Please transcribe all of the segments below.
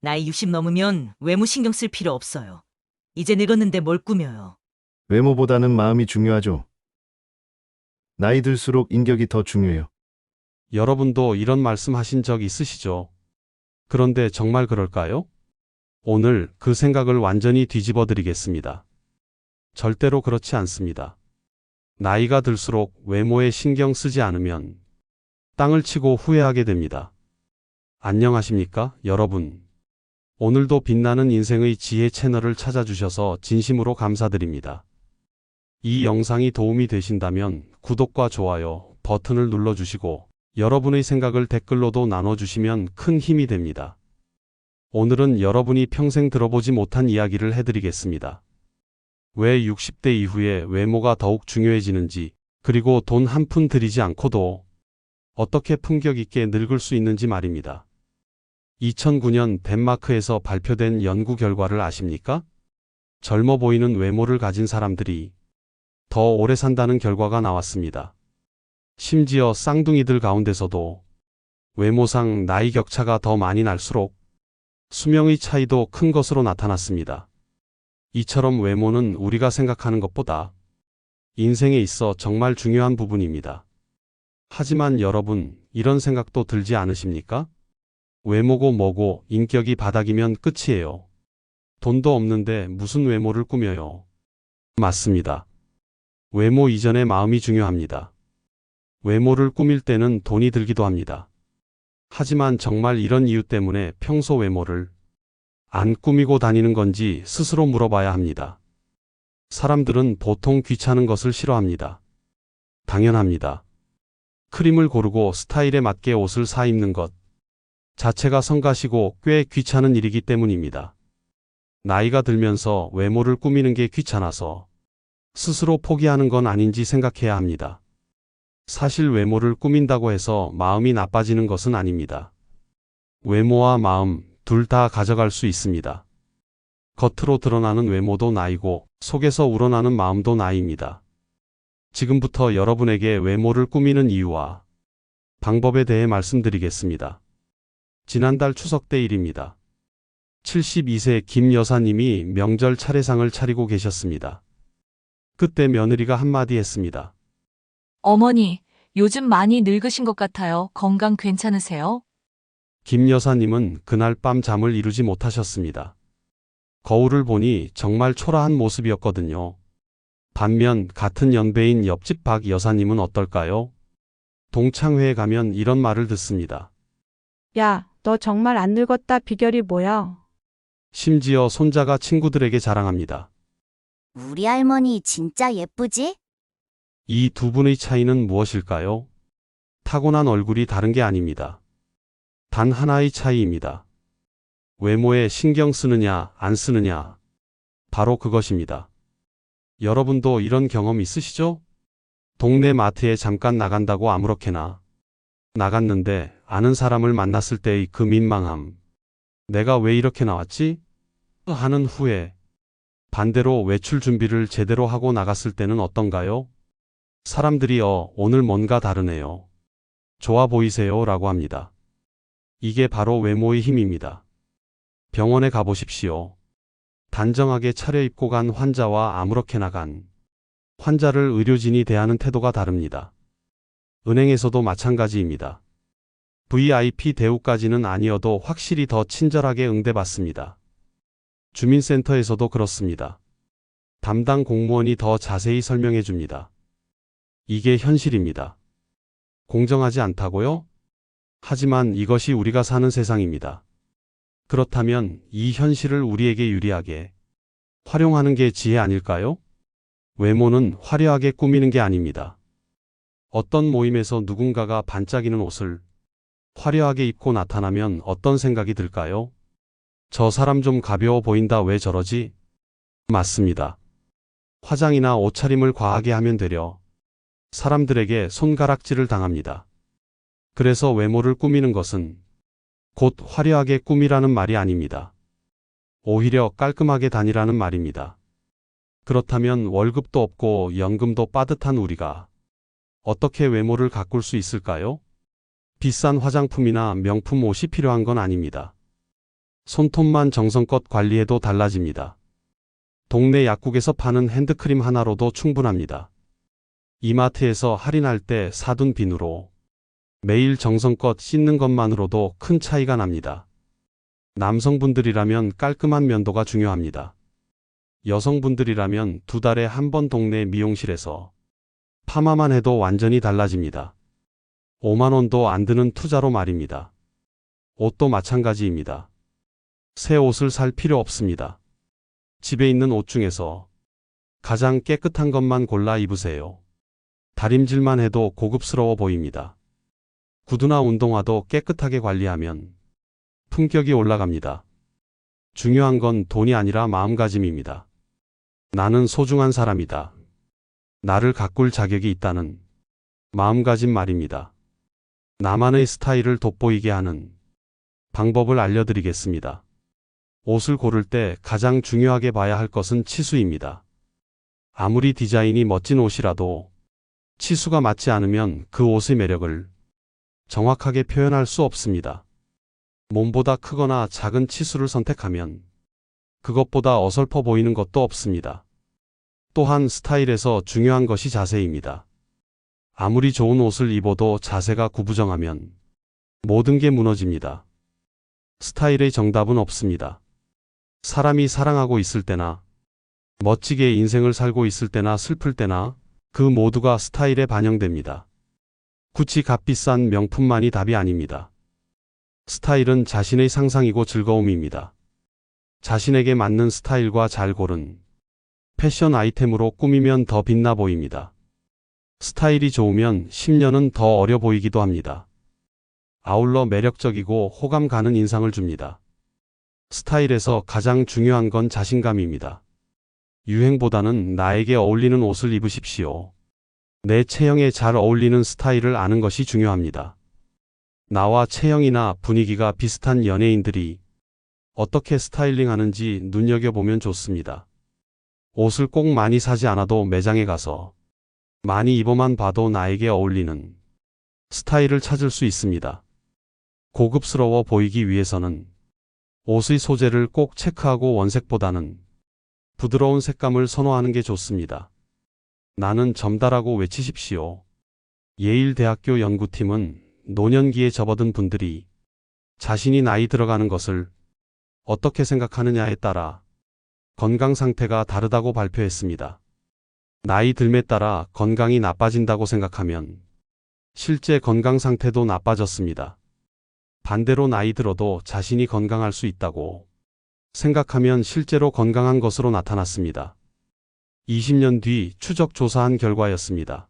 나이 60 넘으면 외모 신경 쓸 필요 없어요. 이제 늙었는데 뭘 꾸며요. 외모보다는 마음이 중요하죠. 나이 들수록 인격이 더 중요해요. 여러분도 이런 말씀 하신 적 있으시죠? 그런데 정말 그럴까요? 오늘 그 생각을 완전히 뒤집어 드리겠습니다. 절대로 그렇지 않습니다. 나이가 들수록 외모에 신경 쓰지 않으면 땅을 치고 후회하게 됩니다. 안녕하십니까, 여러분. 오늘도 빛나는 인생의 지혜 채널을 찾아주셔서 진심으로 감사드립니다. 이 영상이 도움이 되신다면 구독과 좋아요 버튼을 눌러주시고 여러분의 생각을 댓글로도 나눠주시면 큰 힘이 됩니다. 오늘은 여러분이 평생 들어보지 못한 이야기를 해드리겠습니다. 왜 60대 이후에 외모가 더욱 중요해지는지, 그리고 돈 한 푼 들이지 않고도 어떻게 품격 있게 늙을 수 있는지 말입니다. 2009년 덴마크에서 발표된 연구 결과를 아십니까? 젊어 보이는 외모를 가진 사람들이 더 오래 산다는 결과가 나왔습니다. 심지어 쌍둥이들 가운데서도 외모상 나이 격차가 더 많이 날수록 수명의 차이도 큰 것으로 나타났습니다. 이처럼 외모는 우리가 생각하는 것보다 인생에 있어 정말 중요한 부분입니다. 하지만 여러분, 이런 생각도 들지 않으십니까? 외모고 뭐고 인격이 바닥이면 끝이에요. 돈도 없는데 무슨 외모를 꾸며요. 맞습니다. 외모 이전에 마음이 중요합니다. 외모를 꾸밀 때는 돈이 들기도 합니다. 하지만 정말 이런 이유 때문에 평소 외모를 안 꾸미고 다니는 건지 스스로 물어봐야 합니다. 사람들은 보통 귀찮은 것을 싫어합니다. 당연합니다. 크림을 고르고 스타일에 맞게 옷을 사 입는 것 자체가 성가시고 꽤 귀찮은 일이기 때문입니다. 나이가 들면서 외모를 꾸미는 게 귀찮아서 스스로 포기하는 건 아닌지 생각해야 합니다. 사실 외모를 꾸민다고 해서 마음이 나빠지는 것은 아닙니다. 외모와 마음 둘 다 가져갈 수 있습니다. 겉으로 드러나는 외모도 나이고 속에서 우러나는 마음도 나이입니다. 지금부터 여러분에게 외모를 꾸미는 이유와 방법에 대해 말씀드리겠습니다. 지난달 추석 때 일입니다. 72세 김 여사님이 명절 차례상을 차리고 계셨습니다. 그때 며느리가 한마디 했습니다. 어머니, 요즘 많이 늙으신 것 같아요. 건강 괜찮으세요? 김 여사님은 그날 밤 잠을 이루지 못하셨습니다. 거울을 보니 정말 초라한 모습이었거든요. 반면 같은 연배인 옆집 박 여사님은 어떨까요? 동창회에 가면 이런 말을 듣습니다. 야, 너 정말 안 늙었다. 비결이 뭐야? 심지어 손자가 친구들에게 자랑합니다. 우리 할머니 진짜 예쁘지? 이 두 분의 차이는 무엇일까요? 타고난 얼굴이 다른 게 아닙니다. 단 하나의 차이입니다. 외모에 신경 쓰느냐, 안 쓰느냐. 바로 그것입니다. 여러분도 이런 경험 있으시죠? 동네 마트에 잠깐 나간다고 아무렇게나 나갔는데 아는 사람을 만났을 때의 그 민망함. 내가 왜 이렇게 나왔지? 하는 후에 반대로 외출 준비를 제대로 하고 나갔을 때는 어떤가요? 사람들이 오늘 뭔가 다르네요. 좋아 보이세요 라고 합니다. 이게 바로 외모의 힘입니다. 병원에 가보십시오. 단정하게 차려입고 간 환자와 아무렇게나 간 환자를 의료진이 대하는 태도가 다릅니다. 은행에서도 마찬가지입니다. VIP 대우까지는 아니어도 확실히 더 친절하게 응대받습니다. 주민센터에서도 그렇습니다. 담당 공무원이 더 자세히 설명해 줍니다. 이게 현실입니다. 공정하지 않다고요? 하지만 이것이 우리가 사는 세상입니다. 그렇다면 이 현실을 우리에게 유리하게 활용하는 게 지혜 아닐까요? 외모는 화려하게 꾸미는 게 아닙니다. 어떤 모임에서 누군가가 반짝이는 옷을 화려하게 입고 나타나면 어떤 생각이 들까요? 저 사람 좀 가벼워 보인다. 왜 저러지? 맞습니다. 화장이나 옷차림을 과하게 하면 되려 사람들에게 손가락질을 당합니다. 그래서 외모를 꾸미는 것은 곧 화려하게 꾸미라는 말이 아닙니다. 오히려 깔끔하게 다니라는 말입니다. 그렇다면 월급도 없고 연금도 빠듯한 우리가 어떻게 외모를 가꿀 수 있을까요? 비싼 화장품이나 명품 옷이 필요한 건 아닙니다. 손톱만 정성껏 관리해도 달라집니다. 동네 약국에서 파는 핸드크림 하나로도 충분합니다. 이마트에서 할인할 때 사둔 비누로 매일 정성껏 씻는 것만으로도 큰 차이가 납니다. 남성분들이라면 깔끔한 면도가 중요합니다. 여성분들이라면 2달에 한 번 동네 미용실에서 파마만 해도 완전히 달라집니다. 5만 원도 안 드는 투자로 말입니다. 옷도 마찬가지입니다. 새 옷을 살 필요 없습니다. 집에 있는 옷 중에서 가장 깨끗한 것만 골라 입으세요. 다림질만 해도 고급스러워 보입니다. 구두나 운동화도 깨끗하게 관리하면 품격이 올라갑니다. 중요한 건 돈이 아니라 마음가짐입니다. 나는 소중한 사람이다. 나를 가꿀 자격이 있다는 마음가짐 말입니다. 나만의 스타일을 돋보이게 하는 방법을 알려드리겠습니다. 옷을 고를 때 가장 중요하게 봐야 할 것은 치수입니다. 아무리 디자인이 멋진 옷이라도 치수가 맞지 않으면 그 옷의 매력을 정확하게 표현할 수 없습니다. 몸보다 크거나 작은 치수를 선택하면 그것보다 어설퍼 보이는 것도 없습니다. 또한 스타일에서 중요한 것이 자세입니다. 아무리 좋은 옷을 입어도 자세가 구부정하면 모든 게 무너집니다. 스타일의 정답은 없습니다. 사람이 사랑하고 있을 때나 멋지게 인생을 살고 있을 때나 슬플 때나 그 모두가 스타일에 반영됩니다. 굳이 값비싼 명품만이 답이 아닙니다. 스타일은 자신의 상상이고 즐거움입니다. 자신에게 맞는 스타일과 잘 고른 패션 아이템으로 꾸미면 더 빛나 보입니다. 스타일이 좋으면 10년은 더 어려 보이기도 합니다. 아울러 매력적이고 호감 가는 인상을 줍니다. 스타일에서 가장 중요한 건 자신감입니다. 유행보다는 나에게 어울리는 옷을 입으십시오. 내 체형에 잘 어울리는 스타일을 아는 것이 중요합니다. 나와 체형이나 분위기가 비슷한 연예인들이 어떻게 스타일링 하는지 눈여겨보면 좋습니다. 옷을 꼭 많이 사지 않아도 매장에 가서 많이 입어만 봐도 나에게 어울리는 스타일을 찾을 수 있습니다. 고급스러워 보이기 위해서는 옷의 소재를 꼭 체크하고 원색보다는 부드러운 색감을 선호하는 게 좋습니다. 나는 점다라고 외치십시오. 예일대학교 연구팀은 노년기에 접어든 분들이 자신이 나이 들어가는 것을 어떻게 생각하느냐에 따라 건강 상태가 다르다고 발표했습니다. 나이 들매 따라 건강이 나빠진다고 생각하면 실제 건강 상태도 나빠졌습니다. 반대로 나이 들어도 자신이 건강할 수 있다고 생각하면 실제로 건강한 것으로 나타났습니다. 20년 뒤 추적 조사한 결과였습니다.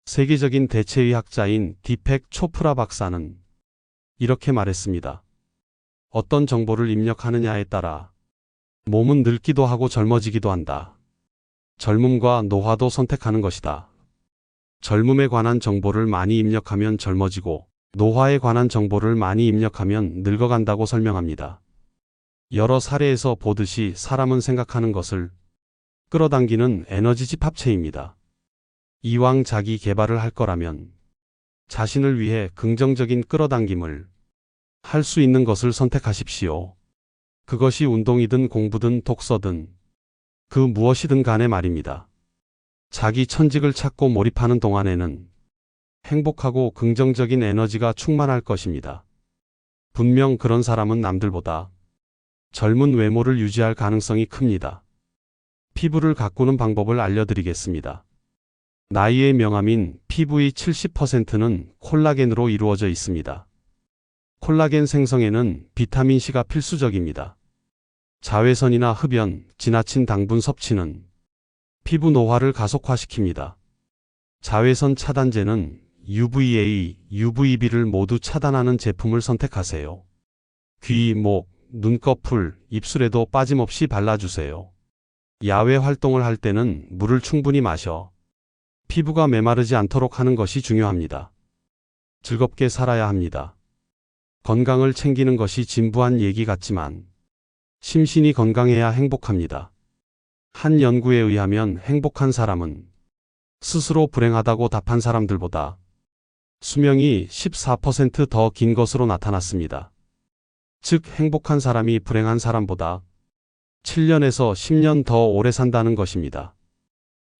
세계적인 대체의학자인 디펙 초프라 박사는 이렇게 말했습니다. 어떤 정보를 입력하느냐에 따라 몸은 늙기도 하고 젊어지기도 한다. 젊음과 노화도 선택하는 것이다. 젊음에 관한 정보를 많이 입력하면 젊어지고 노화에 관한 정보를 많이 입력하면 늙어간다고 설명합니다. 여러 사례에서 보듯이 사람은 생각하는 것을 끌어당기는 에너지 집합체입니다. 이왕 자기 개발을 할 거라면 자신을 위해 긍정적인 끌어당김을 할 수 있는 것을 선택하십시오. 그것이 운동이든 공부든 독서든 그 무엇이든 간에 말입니다. 자기 천직을 찾고 몰입하는 동안에는 행복하고 긍정적인 에너지가 충만할 것입니다. 분명 그런 사람은 남들보다 젊은 외모를 유지할 가능성이 큽니다. 피부를 가꾸는 방법을 알려드리겠습니다. 나이의 명암인 피부의 70%는 콜라겐으로 이루어져 있습니다. 콜라겐 생성에는 비타민C가 필수적입니다. 자외선이나 흡연, 지나친 당분 섭취는 피부 노화를 가속화시킵니다. 자외선 차단제는 UVA, UVB를 모두 차단하는 제품을 선택하세요. 귀, 목, 눈꺼풀, 입술에도 빠짐없이 발라주세요. 야외 활동을 할 때는 물을 충분히 마셔 피부가 메마르지 않도록 하는 것이 중요합니다. 즐겁게 살아야 합니다. 건강을 챙기는 것이 진부한 얘기 같지만 심신이 건강해야 행복합니다. 한 연구에 의하면 행복한 사람은 스스로 불행하다고 답한 사람들보다 수명이 14% 더 긴 것으로 나타났습니다. 즉 행복한 사람이 불행한 사람보다 7년에서 10년 더 오래 산다는 것입니다.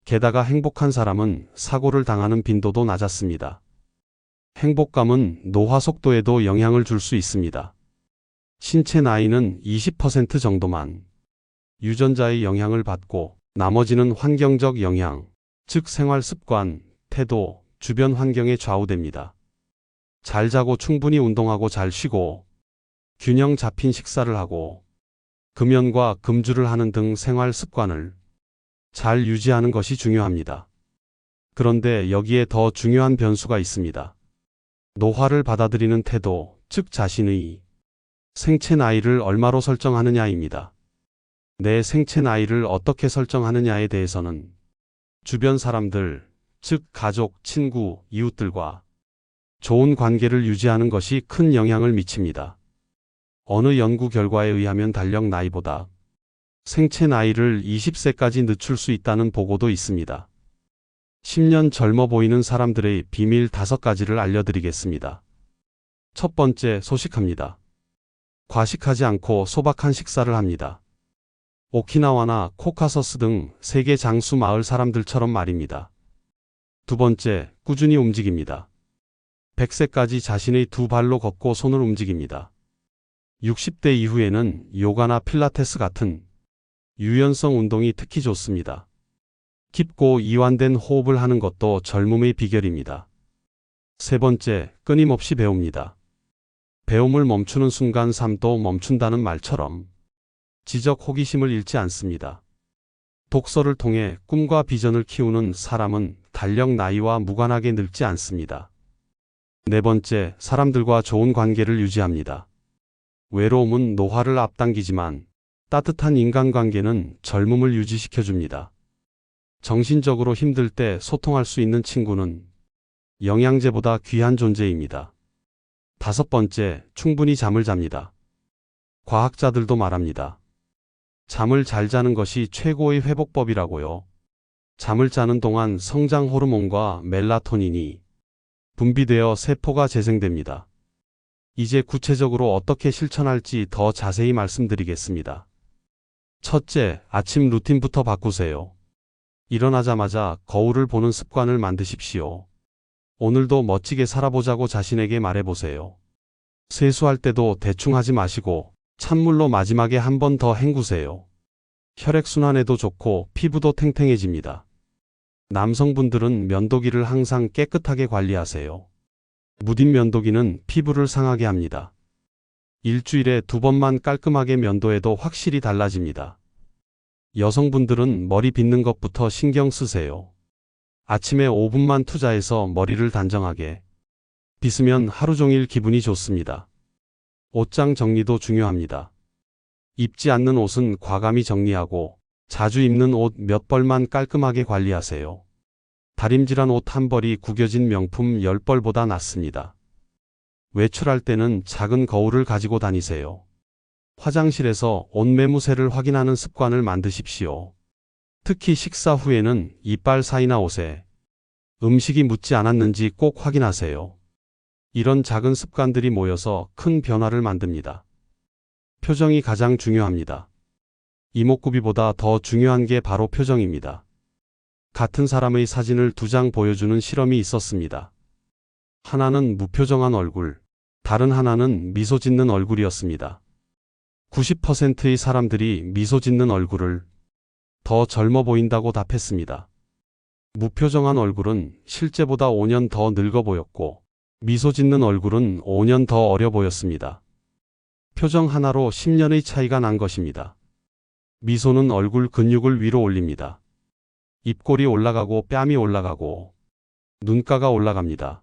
게다가 행복한 사람은 사고를 당하는 빈도도 낮았습니다. 행복감은 노화 속도에도 영향을 줄 수 있습니다. 신체 나이는 20% 정도만 유전자의 영향을 받고 나머지는 환경적 영향, 즉 생활 습관, 태도, 주변 환경에 좌우됩니다. 잘 자고 충분히 운동하고 잘 쉬고 균형 잡힌 식사를 하고 금연과 금주를 하는 등 생활 습관을 잘 유지하는 것이 중요합니다. 그런데 여기에 더 중요한 변수가 있습니다. 노화를 받아들이는 태도, 즉 자신의 생체 나이를 얼마로 설정하느냐입니다. 내 생체 나이를 어떻게 설정하느냐에 대해서는 주변 사람들, 즉 가족, 친구, 이웃들과 좋은 관계를 유지하는 것이 큰 영향을 미칩니다. 어느 연구 결과에 의하면 달력 나이보다 생체 나이를 20세까지 늦출 수 있다는 보고도 있습니다. 10년 젊어 보이는 사람들의 비밀 5가지를 알려드리겠습니다. 첫 번째, 소식합니다. 과식하지 않고 소박한 식사를 합니다. 오키나와나 코카서스 등 세계 장수 마을 사람들처럼 말입니다. 두 번째, 꾸준히 움직입니다. 100세까지 자신의 두 발로 걷고 손을 움직입니다. 60대 이후에는 요가나 필라테스 같은 유연성 운동이 특히 좋습니다. 깊고 이완된 호흡을 하는 것도 젊음의 비결입니다. 세 번째, 끊임없이 배웁니다. 배움을 멈추는 순간 삶도 멈춘다는 말처럼 지적 호기심을 잃지 않습니다. 독서를 통해 꿈과 비전을 키우는 사람은 달력 나이와 무관하게 늙지 않습니다. 네 번째, 사람들과 좋은 관계를 유지합니다. 외로움은 노화를 앞당기지만 따뜻한 인간관계는 젊음을 유지시켜줍니다. 정신적으로 힘들 때 소통할 수 있는 친구는 영양제보다 귀한 존재입니다. 다섯 번째, 충분히 잠을 잡니다. 과학자들도 말합니다. 잠을 잘 자는 것이 최고의 회복법이라고요. 잠을 자는 동안 성장 호르몬과 멜라토닌이 분비되어 세포가 재생됩니다. 이제 구체적으로 어떻게 실천할지 더 자세히 말씀드리겠습니다. 첫째, 아침 루틴부터 바꾸세요. 일어나자마자 거울을 보는 습관을 만드십시오. 오늘도 멋지게 살아보자고 자신에게 말해보세요. 세수할 때도 대충 하지 마시고 찬물로 마지막에 한 번 더 헹구세요. 혈액순환에도 좋고 피부도 탱탱해집니다. 남성분들은 면도기를 항상 깨끗하게 관리하세요. 무딘 면도기는 피부를 상하게 합니다. 일주일에 2번만 깔끔하게 면도해도 확실히 달라집니다. 여성분들은 머리 빗는 것부터 신경 쓰세요. 아침에 5분만 투자해서 머리를 단정하게 빗으면 하루 종일 기분이 좋습니다. 옷장 정리도 중요합니다. 입지 않는 옷은 과감히 정리하고 자주 입는 옷 몇 벌만 깔끔하게 관리하세요. 다림질한 옷 한 벌이 구겨진 명품 10벌보다 낫습니다. 외출할 때는 작은 거울을 가지고 다니세요. 화장실에서 옷 매무새를 확인하는 습관을 만드십시오. 특히 식사 후에는 이빨 사이나 옷에 음식이 묻지 않았는지 꼭 확인하세요. 이런 작은 습관들이 모여서 큰 변화를 만듭니다. 표정이 가장 중요합니다. 이목구비보다 더 중요한 게 바로 표정입니다. 같은 사람의 사진을 2장 보여주는 실험이 있었습니다. 하나는 무표정한 얼굴, 다른 하나는 미소 짓는 얼굴이었습니다. 90%의 사람들이 미소 짓는 얼굴을 더 젊어 보인다고 답했습니다. 무표정한 얼굴은 실제보다 5년 더 늙어 보였고 미소 짓는 얼굴은 5년 더 어려 보였습니다. 표정 하나로 10년의 차이가 난 것입니다. 미소는 얼굴 근육을 위로 올립니다. 입꼬리 올라가고 뺨이 올라가고 눈가가 올라갑니다.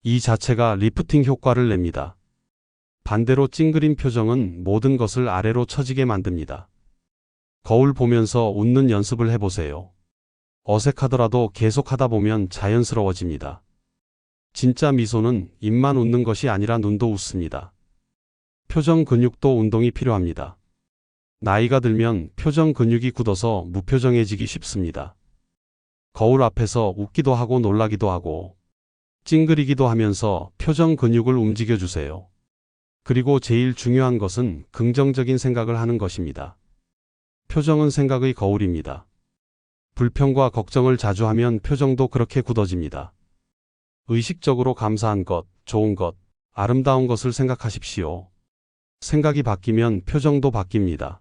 이 자체가 리프팅 효과를 냅니다. 반대로 찡그린 표정은 모든 것을 아래로 처지게 만듭니다. 거울 보면서 웃는 연습을 해보세요. 어색하더라도 계속하다 보면 자연스러워집니다. 진짜 미소는 입만 웃는 것이 아니라 눈도 웃습니다. 표정 근육도 운동이 필요합니다. 나이가 들면 표정 근육이 굳어서 무표정해지기 쉽습니다. 거울 앞에서 웃기도 하고 놀라기도 하고 찡그리기도 하면서 표정 근육을 움직여주세요. 그리고 제일 중요한 것은 긍정적인 생각을 하는 것입니다. 표정은 생각의 거울입니다. 불평과 걱정을 자주 하면 표정도 그렇게 굳어집니다. 의식적으로 감사한 것, 좋은 것, 아름다운 것을 생각하십시오. 생각이 바뀌면 표정도 바뀝니다.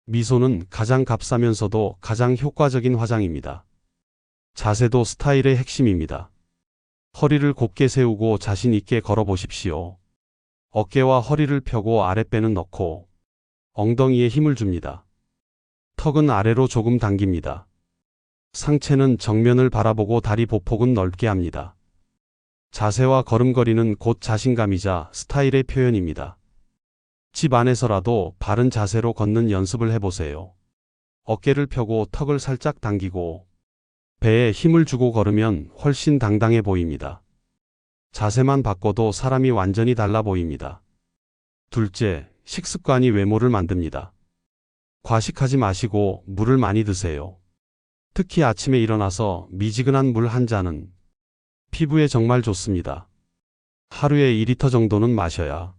미소는 가장 값싸면서도 가장 효과적인 화장입니다. 자세도 스타일의 핵심입니다. 허리를 곧게 세우고 자신 있게 걸어 보십시오. 어깨와 허리를 펴고 아랫배는 넣고 엉덩이에 힘을 줍니다. 턱은 아래로 조금 당깁니다. 상체는 정면을 바라보고 다리 보폭은 넓게 합니다. 자세와 걸음걸이는 곧 자신감이자 스타일의 표현입니다. 집 안에서라도 바른 자세로 걷는 연습을 해보세요. 어깨를 펴고 턱을 살짝 당기고 배에 힘을 주고 걸으면 훨씬 당당해 보입니다. 자세만 바꿔도 사람이 완전히 달라 보입니다. 둘째, 식습관이 외모를 만듭니다. 과식하지 마시고 물을 많이 드세요. 특히 아침에 일어나서 미지근한 물 한 잔은 피부에 정말 좋습니다. 하루에 2리터 정도는 마셔야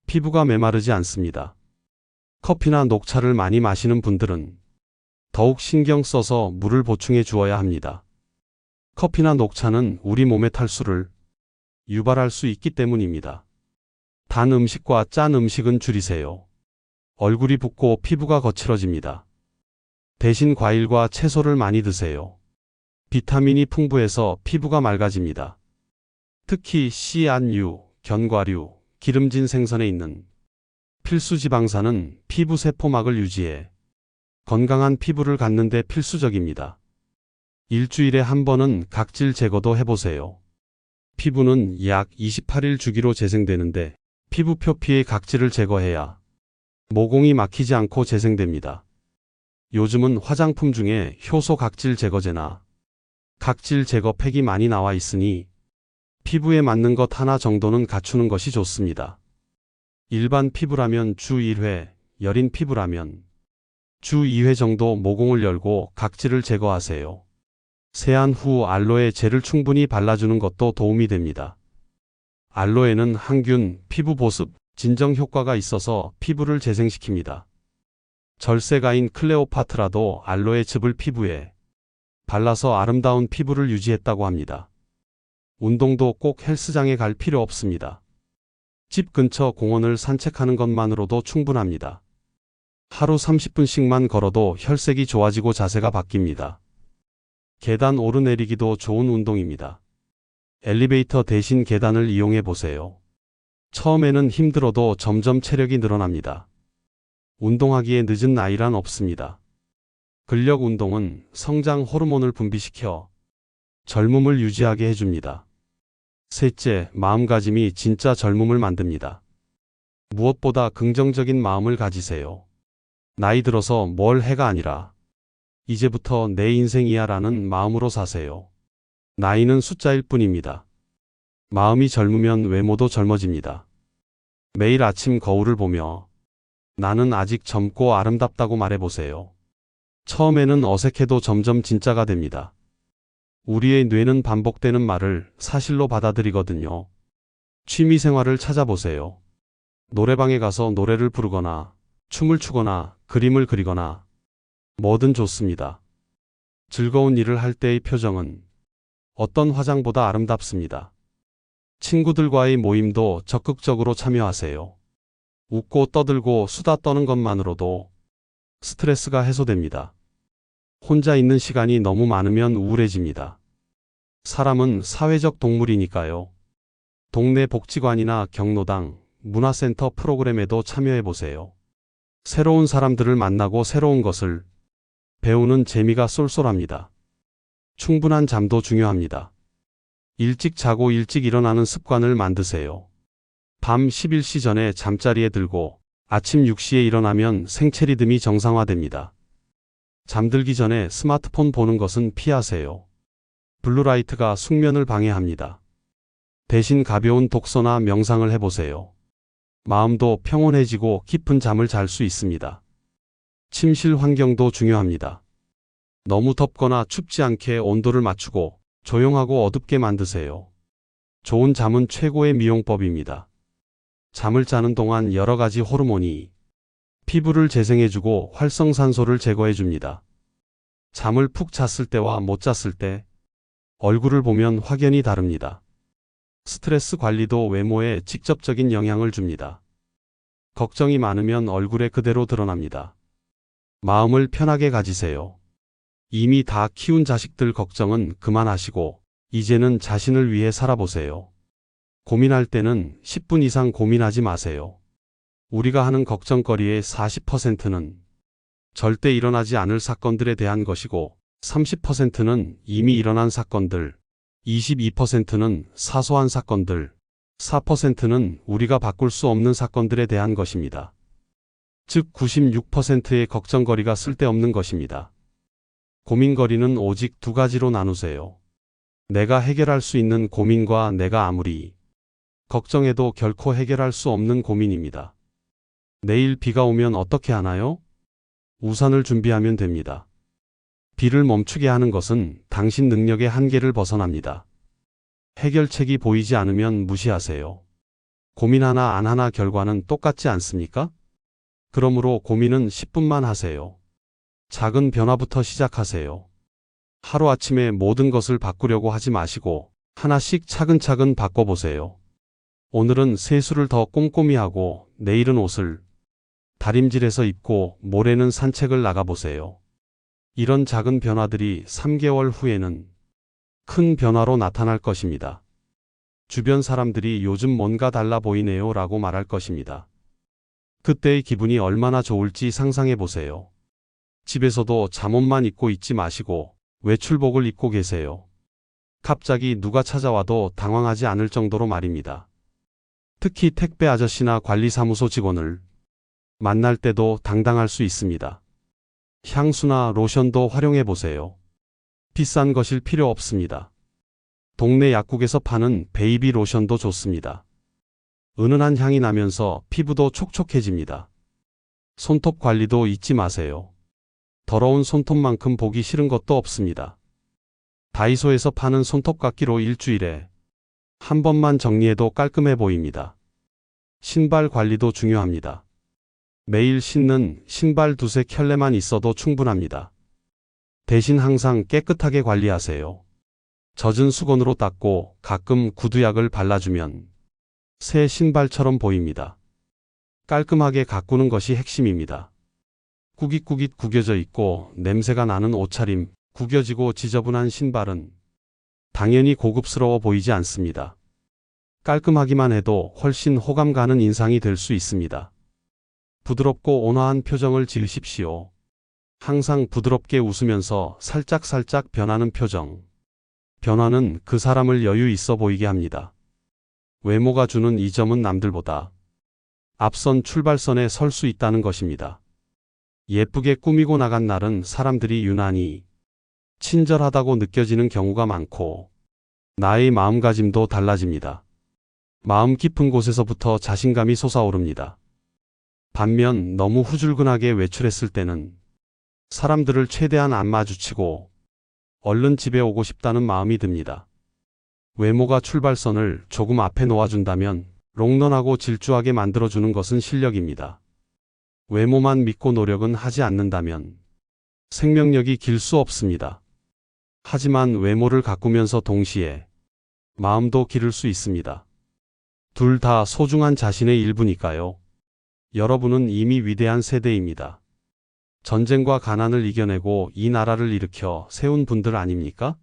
피부가 메마르지 않습니다. 커피나 녹차를 많이 마시는 분들은 더욱 신경 써서 물을 보충해 주어야 합니다. 커피나 녹차는 우리 몸의 탈수를 유발할 수 있기 때문입니다. 단 음식과 짠 음식은 줄이세요. 얼굴이 붓고 피부가 거칠어집니다. 대신 과일과 채소를 많이 드세요. 비타민이 풍부해서 피부가 맑아집니다. 특히 씨앗류, 견과류, 기름진 생선에 있는 필수 지방산은 피부 세포막을 유지해 건강한 피부를 갖는 데 필수적입니다. 일주일에 한 번은 각질 제거도 해보세요. 피부는 약 28일 주기로 재생되는데 피부 표피의 각질을 제거해야 모공이 막히지 않고 재생됩니다. 요즘은 화장품 중에 효소 각질 제거제나 각질 제거 팩이 많이 나와 있으니 피부에 맞는 것 하나 정도는 갖추는 것이 좋습니다. 일반 피부라면 주 1회, 여린 피부라면 주 2회 정도 모공을 열고 각질을 제거하세요. 세안 후 알로에 젤을 충분히 발라주는 것도 도움이 됩니다. 알로에는 항균, 피부 보습, 진정 효과가 있어서 피부를 재생시킵니다. 절세가인 클레오파트라도 알로에 즙을 피부에 발라서 아름다운 피부를 유지했다고 합니다. 운동도 꼭 헬스장에 갈 필요 없습니다. 집 근처 공원을 산책하는 것만으로도 충분합니다. 하루 30분씩만 걸어도 혈색이 좋아지고 자세가 바뀝니다. 계단 오르내리기도 좋은 운동입니다. 엘리베이터 대신 계단을 이용해 보세요. 처음에는 힘들어도 점점 체력이 늘어납니다. 운동하기에 늦은 나이란 없습니다. 근력 운동은 성장 호르몬을 분비시켜 젊음을 유지하게 해줍니다. 셋째, 마음가짐이 진짜 젊음을 만듭니다. 무엇보다 긍정적인 마음을 가지세요. 나이 들어서 뭘 해가 아니라 이제부터 내 인생이야 라는 마음으로 사세요. 나이는 숫자일 뿐입니다. 마음이 젊으면 외모도 젊어집니다. 매일 아침 거울을 보며 나는 아직 젊고 아름답다고 말해보세요. 처음에는 어색해도 점점 진짜가 됩니다. 우리의 뇌는 반복되는 말을 사실로 받아들이거든요. 취미생활을 찾아보세요. 노래방에 가서 노래를 부르거나 춤을 추거나 그림을 그리거나 뭐든 좋습니다. 즐거운 일을 할 때의 표정은 어떤 화장보다 아름답습니다. 친구들과의 모임도 적극적으로 참여하세요. 웃고 떠들고 수다 떠는 것만으로도 스트레스가 해소됩니다. 혼자 있는 시간이 너무 많으면 우울해집니다. 사람은 사회적 동물이니까요. 동네 복지관이나 경로당, 문화센터 프로그램에도 참여해보세요. 새로운 사람들을 만나고 새로운 것을 배우는 재미가 쏠쏠합니다. 충분한 잠도 중요합니다. 일찍 자고 일찍 일어나는 습관을 만드세요. 밤 11시 전에 잠자리에 들고 아침 6시에 일어나면 생체 리듬이 정상화됩니다. 잠들기 전에 스마트폰 보는 것은 피하세요. 블루라이트가 숙면을 방해합니다. 대신 가벼운 독서나 명상을 해보세요. 마음도 평온해지고 깊은 잠을 잘 수 있습니다. 침실 환경도 중요합니다. 너무 덥거나 춥지 않게 온도를 맞추고 조용하고 어둡게 만드세요. 좋은 잠은 최고의 미용법입니다. 잠을 자는 동안 여러 가지 호르몬이 피부를 재생해주고 활성산소를 제거해줍니다. 잠을 푹 잤을 때와 못 잤을 때 얼굴을 보면 확연히 다릅니다. 스트레스 관리도 외모에 직접적인 영향을 줍니다. 걱정이 많으면 얼굴에 그대로 드러납니다. 마음을 편하게 가지세요. 이미 다 키운 자식들 걱정은 그만하시고 이제는 자신을 위해 살아보세요. 고민할 때는 10분 이상 고민하지 마세요. 우리가 하는 걱정거리의 40%는 절대 일어나지 않을 사건들에 대한 것이고 30%는 이미 일어난 사건들, 22%는 사소한 사건들, 4%는 우리가 바꿀 수 없는 사건들에 대한 것입니다. 즉 96%의 걱정거리가 쓸데없는 것입니다. 고민거리는 오직 두 가지로 나누세요. 내가 해결할 수 있는 고민과 내가 아무리 걱정해도 결코 해결할 수 없는 고민입니다. 내일 비가 오면 어떻게 하나요? 우산을 준비하면 됩니다. 비를 멈추게 하는 것은 당신 능력의 한계를 벗어납니다. 해결책이 보이지 않으면 무시하세요. 고민 하나 안 하나 결과는 똑같지 않습니까? 그러므로 고민은 10분만 하세요. 작은 변화부터 시작하세요. 하루아침에 모든 것을 바꾸려고 하지 마시고 하나씩 차근차근 바꿔보세요. 오늘은 세수를 더 꼼꼼히 하고 내일은 옷을 다림질해서 입고 모레는 산책을 나가보세요. 이런 작은 변화들이 3개월 후에는 큰 변화로 나타날 것입니다. 주변 사람들이 요즘 뭔가 달라 보이네요 라고 말할 것입니다. 그때의 기분이 얼마나 좋을지 상상해 보세요. 집에서도 잠옷만 입고 있지 마시고 외출복을 입고 계세요. 갑자기 누가 찾아와도 당황하지 않을 정도로 말입니다. 특히 택배 아저씨나 관리사무소 직원을 만날 때도 당당할 수 있습니다. 향수나 로션도 활용해 보세요. 비싼 것일 필요 없습니다. 동네 약국에서 파는 베이비 로션도 좋습니다. 은은한 향이 나면서 피부도 촉촉해집니다. 손톱 관리도 잊지 마세요. 더러운 손톱만큼 보기 싫은 것도 없습니다. 다이소에서 파는 손톱깎이로 일주일에 한 번만 정리해도 깔끔해 보입니다. 신발 관리도 중요합니다. 매일 신는 신발 두세 켤레만 있어도 충분합니다. 대신 항상 깨끗하게 관리하세요. 젖은 수건으로 닦고 가끔 구두약을 발라주면 새 신발처럼 보입니다. 깔끔하게 가꾸는 것이 핵심입니다. 꾸깃꾸깃 구겨져 있고 냄새가 나는 옷차림, 구겨지고 지저분한 신발은 당연히 고급스러워 보이지 않습니다. 깔끔하기만 해도 훨씬 호감 가는 인상이 될 수 있습니다. 부드럽고 온화한 표정을 지으십시오. 항상 부드럽게 웃으면서 살짝살짝 변하는 표정. 변화는 그 사람을 여유 있어 보이게 합니다. 외모가 주는 이 점은 남들보다 앞선 출발선에 설 수 있다는 것입니다. 예쁘게 꾸미고 나간 날은 사람들이 유난히 친절하다고 느껴지는 경우가 많고 나의 마음가짐도 달라집니다. 마음 깊은 곳에서부터 자신감이 솟아오릅니다. 반면 너무 후줄근하게 외출했을 때는 사람들을 최대한 안 마주치고 얼른 집에 오고 싶다는 마음이 듭니다. 외모가 출발선을 조금 앞에 놓아준다면 롱런하고 질주하게 만들어주는 것은 실력입니다. 외모만 믿고 노력은 하지 않는다면 생명력이 길 수 없습니다. 하지만 외모를 가꾸면서 동시에 마음도 기를 수 있습니다. 둘 다 소중한 자신의 일부니까요. 여러분은 이미 위대한 세대입니다. 전쟁과 가난을 이겨내고 이 나라를 일으켜 세운 분들 아닙니까?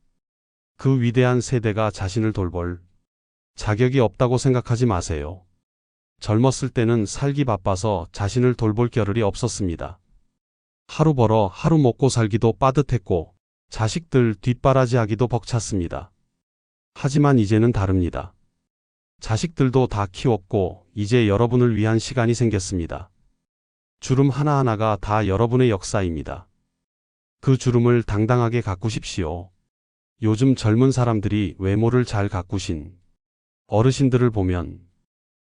그 위대한 세대가 자신을 돌볼 자격이 없다고 생각하지 마세요. 젊었을 때는 살기 바빠서 자신을 돌볼 겨를이 없었습니다. 하루 벌어 하루 먹고 살기도 빠듯했고 자식들 뒷바라지하기도 벅찼습니다. 하지만 이제는 다릅니다. 자식들도 다 키웠고 이제 여러분을 위한 시간이 생겼습니다. 주름 하나하나가 다 여러분의 역사입니다. 그 주름을 당당하게 가꾸십시오. 요즘 젊은 사람들이 외모를 잘 가꾸신 어르신들을 보면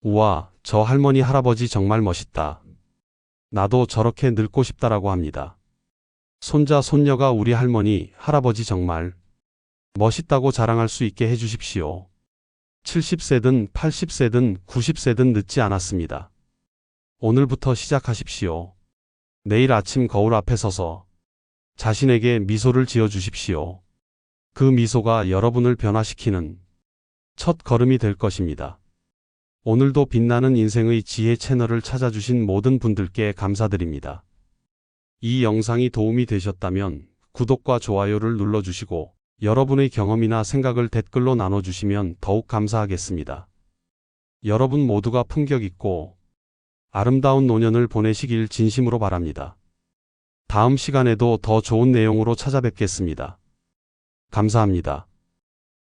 우와, 저 할머니 할아버지 정말 멋있다. 나도 저렇게 늙고 싶다라고 합니다. 손자 손녀가 우리 할머니 할아버지 정말 멋있다고 자랑할 수 있게 해주십시오. 70세든 80세든 90세든 늦지 않았습니다. 오늘부터 시작하십시오. 내일 아침 거울 앞에 서서 자신에게 미소를 지어 주십시오. 그 미소가 여러분을 변화시키는 첫 걸음이 될 것입니다. 오늘도 빛나는 인생의 지혜 채널을 찾아주신 모든 분들께 감사드립니다. 이 영상이 도움이 되셨다면 구독과 좋아요를 눌러주시고 여러분의 경험이나 생각을 댓글로 나눠주시면 더욱 감사하겠습니다. 여러분 모두가 품격 있고 아름다운 노년을 보내시길 진심으로 바랍니다. 다음 시간에도 더 좋은 내용으로 찾아뵙겠습니다. 감사합니다.